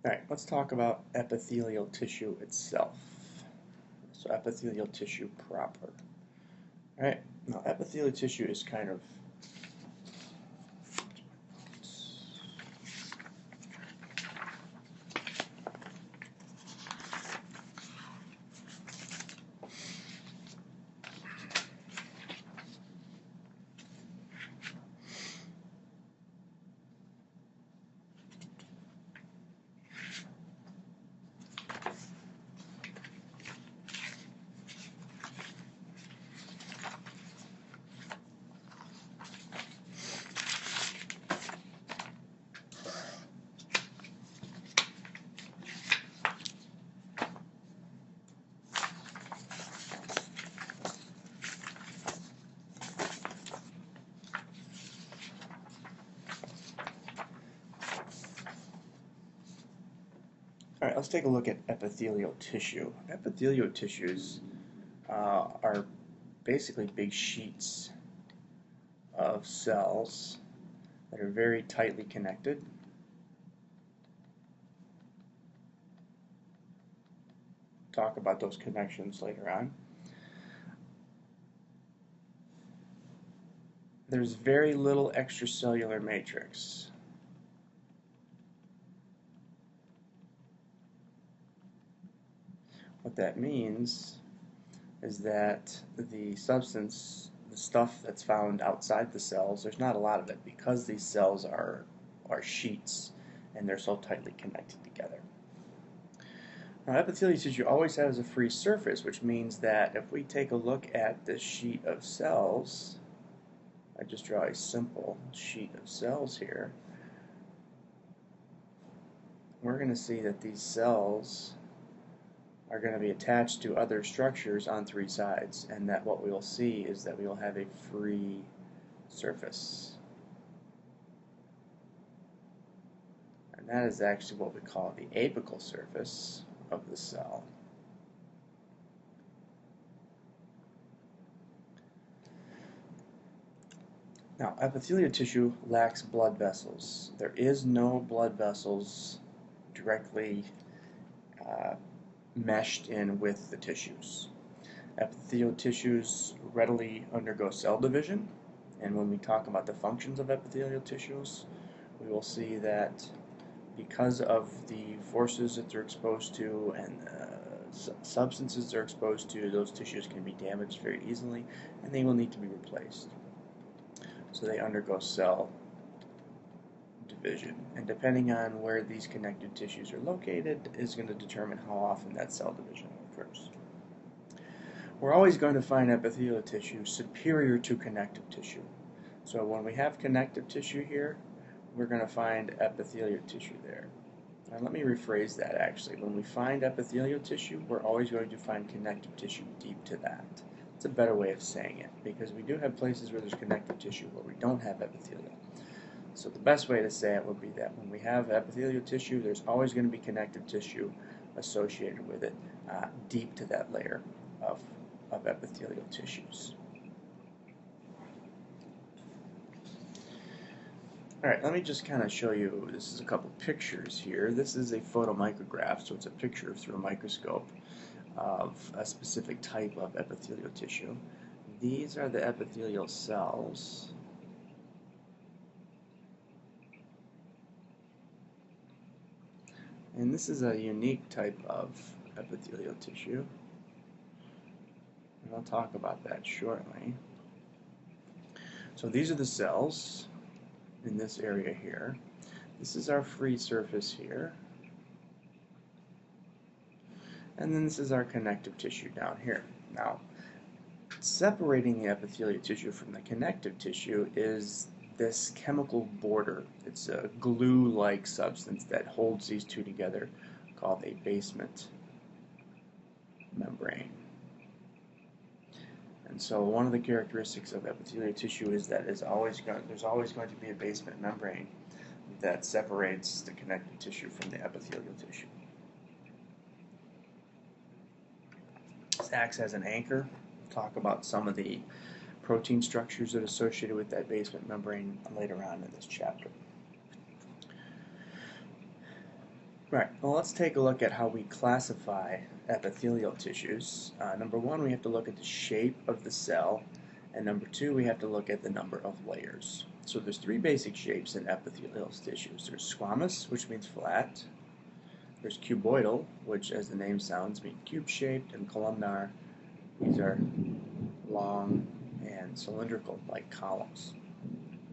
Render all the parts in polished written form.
Alright, let's talk about epithelial tissue itself. So epithelial tissue proper. Alright, now epithelial tissue is kind of Alright, let's take a look at epithelial tissue. Epithelial tissues are basically big sheets of cells that are very tightly connected. Talk about those connections later on. There's very little extracellular matrix. What that means is that the substance, the stuff that's found outside the cells, there's not a lot of it because these cells are sheets and they're so tightly connected together. Now, epithelial tissue always has a free surface, which means that if we take a look at this sheet of cells, I just draw a simple sheet of cells here, we're going to see that these cells are going to be attached to other structures on three sides, and that what we will see is that we will have a free surface. And that is actually what we call the apical surface of the cell. Now, epithelial tissue lacks blood vessels. There is no blood vessels directly meshed in with the tissues. Epithelial tissues readily undergo cell division, and when we talk about the functions of epithelial tissues, we will see that because of the forces that they're exposed to and substances they're exposed to, those tissues can be damaged very easily, and they will need to be replaced. So they undergo cell division, and depending on where these connective tissues are located is going to determine how often that cell division occurs. We're always going to find epithelial tissue superior to connective tissue. So when we have connective tissue here, we're going to find epithelial tissue there. Now let me rephrase that actually. When we find epithelial tissue, we're always going to find connective tissue deep to that. It's a better way of saying it, because we do have places where there's connective tissue where we don't have epithelial. So the best way to say it would be that when we have epithelial tissue, there's always going to be connective tissue associated with it deep to that layer of epithelial tissues. Alright, let me just kind of show you, this is a couple pictures here. This is a photomicrograph, so it's a picture through a microscope of a specific type of epithelial tissue. These are the epithelial cells. And this is a unique type of epithelial tissue, and I'll talk about that shortly. So these are the cells in this area here. This is our free surface here, and then this is our connective tissue down here. Now, separating the epithelial tissue from the connective tissue is this chemical border. It's a glue-like substance that holds these two together, called a basement membrane. And so one of the characteristics of epithelial tissue is that there's always going to be a basement membrane that separates the connective tissue from the epithelial tissue. This acts as an anchor. We'll talk about some of the protein structures that are associated with that basement membrane later on in this chapter. Right, well, let's take a look at how we classify epithelial tissues. Number one, we have to look at the shape of the cell, and number two, we have to look at the number of layers. So there's three basic shapes in epithelial tissues. There's squamous, which means flat. There's cuboidal, which, as the name sounds, means cube-shaped, and columnar. These are long and cylindrical, like columns.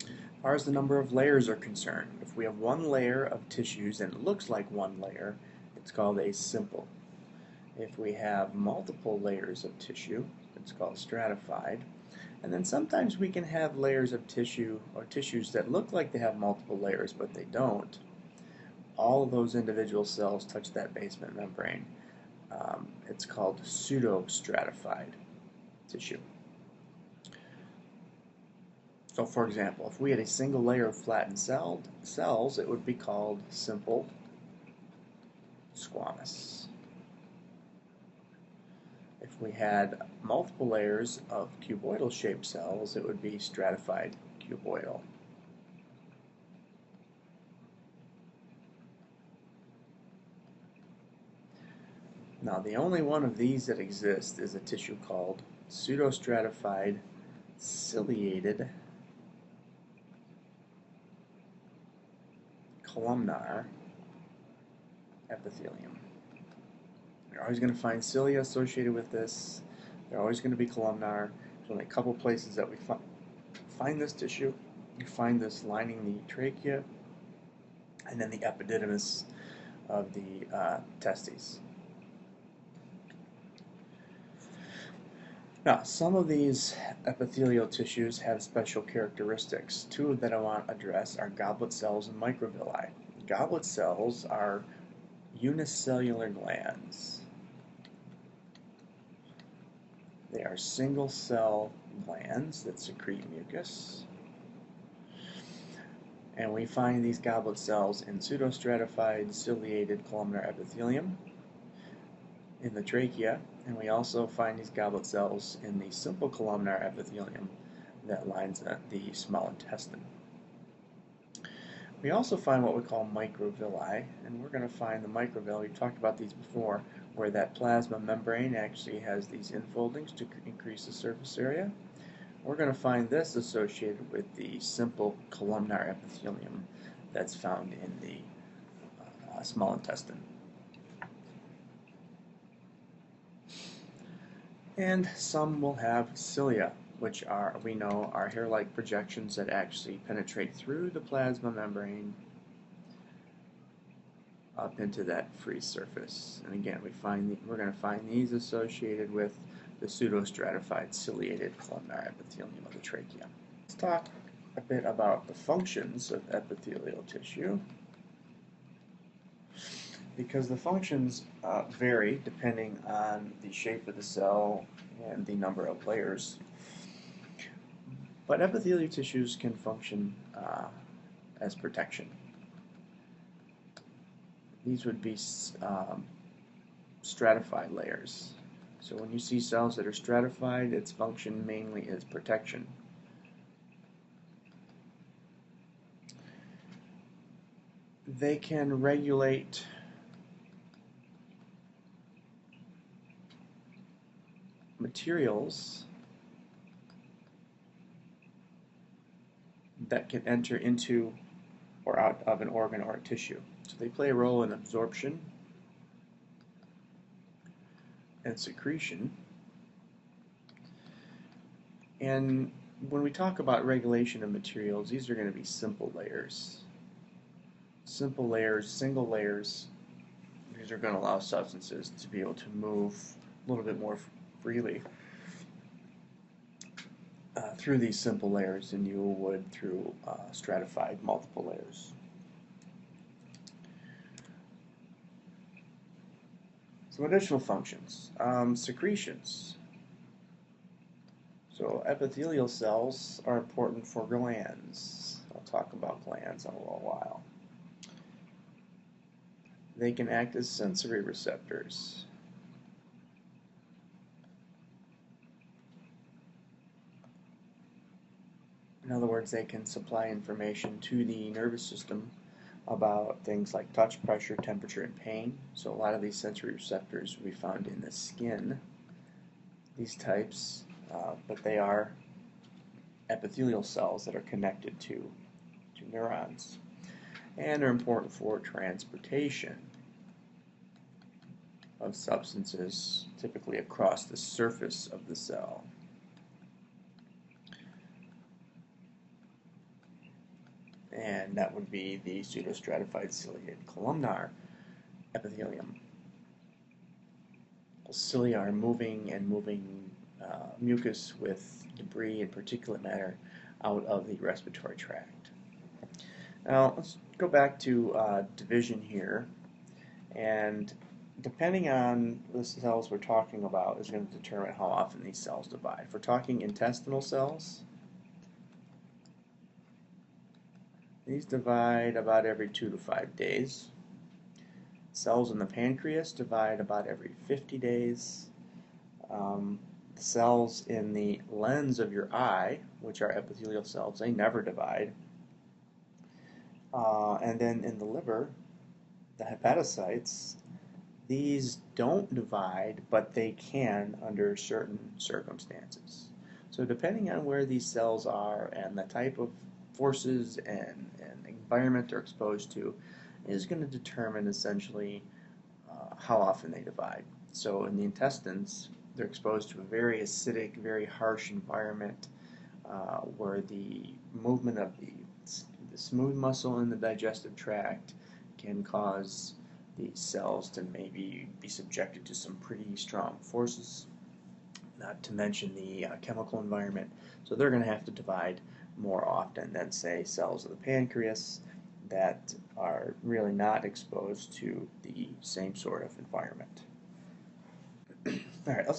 As far as the number of layers are concerned, if we have one layer of tissues and it looks like one layer, it's called a simple. If we have multiple layers of tissue, it's called stratified. And then sometimes we can have layers of tissue or tissues that look like they have multiple layers, but they don't. All of those individual cells touch that basement membrane. It's called pseudostratified tissue. So for example, if we had a single layer of flattened cells, it would be called simple squamous. If we had multiple layers of cuboidal shaped cells, it would be stratified cuboidal. Now the only one of these that exists is a tissue called pseudostratified ciliated columnar epithelium. You're always going to find cilia associated with this. They're always going to be columnar. There's only a couple places that we find this tissue. You find this lining the trachea and then the epididymis of the testes. Now, some of these epithelial tissues have special characteristics. Two that I want to address are goblet cells and microvilli. Goblet cells are unicellular glands. They are single cell glands that secrete mucus. And we find these goblet cells in pseudostratified ciliated columnar epithelium, in the trachea, and we also find these goblet cells in the simple columnar epithelium that lines the small intestine. We also find what we call microvilli, and we're going to find the microvilli, we've talked about these before, where that plasma membrane actually has these infoldings to increase the surface area. We're going to find this associated with the simple columnar epithelium that's found in the small intestine. And some will have cilia, which we know are hair-like projections that actually penetrate through the plasma membrane up into that free surface. And again, we're going to find these associated with the pseudostratified ciliated columnar epithelium of the trachea. Let's talk a bit about the functions of epithelial tissue, because the functions vary depending on the shape of the cell and the number of layers. But epithelial tissues can function as protection. These would be stratified layers. So when you see cells that are stratified, its function mainly is protection. They can regulate materials that can enter into or out of an organ or a tissue. So they play a role in absorption and secretion. And when we talk about regulation of materials, these are going to be simple layers. Simple layers, single layers, these are going to allow substances to be able to move a little bit more freely through these simple layers than you would through stratified multiple layers. Some additional functions. Secretions. So epithelial cells are important for glands. I'll talk about glands in a little while. They can act as sensory receptors. In other words, they can supply information to the nervous system about things like touch, pressure, temperature, and pain. So a lot of these sensory receptors we found in the skin, these types, but they are epithelial cells that are connected to neurons, and are important for transportation of substances, typically across the surface of the cell. And that would be the pseudostratified ciliate columnar epithelium. Cilia are moving mucus with debris and particulate matter out of the respiratory tract. Now let's go back to division here, and depending on the cells we're talking about is going to determine how often these cells divide. If we're talking intestinal cells, these divide about every 2 to 5 days. Cells in the pancreas divide about every 50 days. The cells in the lens of your eye, which are epithelial cells, they never divide. And then in the liver, the hepatocytes, these don't divide, but they can under certain circumstances. So depending on where these cells are and the type of forces and environment they're exposed to is going to determine essentially how often they divide. So in the intestines, they're exposed to a very acidic, very harsh environment where the movement of the smooth muscle in the digestive tract can cause these cells to maybe be subjected to some pretty strong forces, not to mention the chemical environment. So they're going to have to divide more often than, say, cells of the pancreas that are really not exposed to the same sort of environment. All right, let's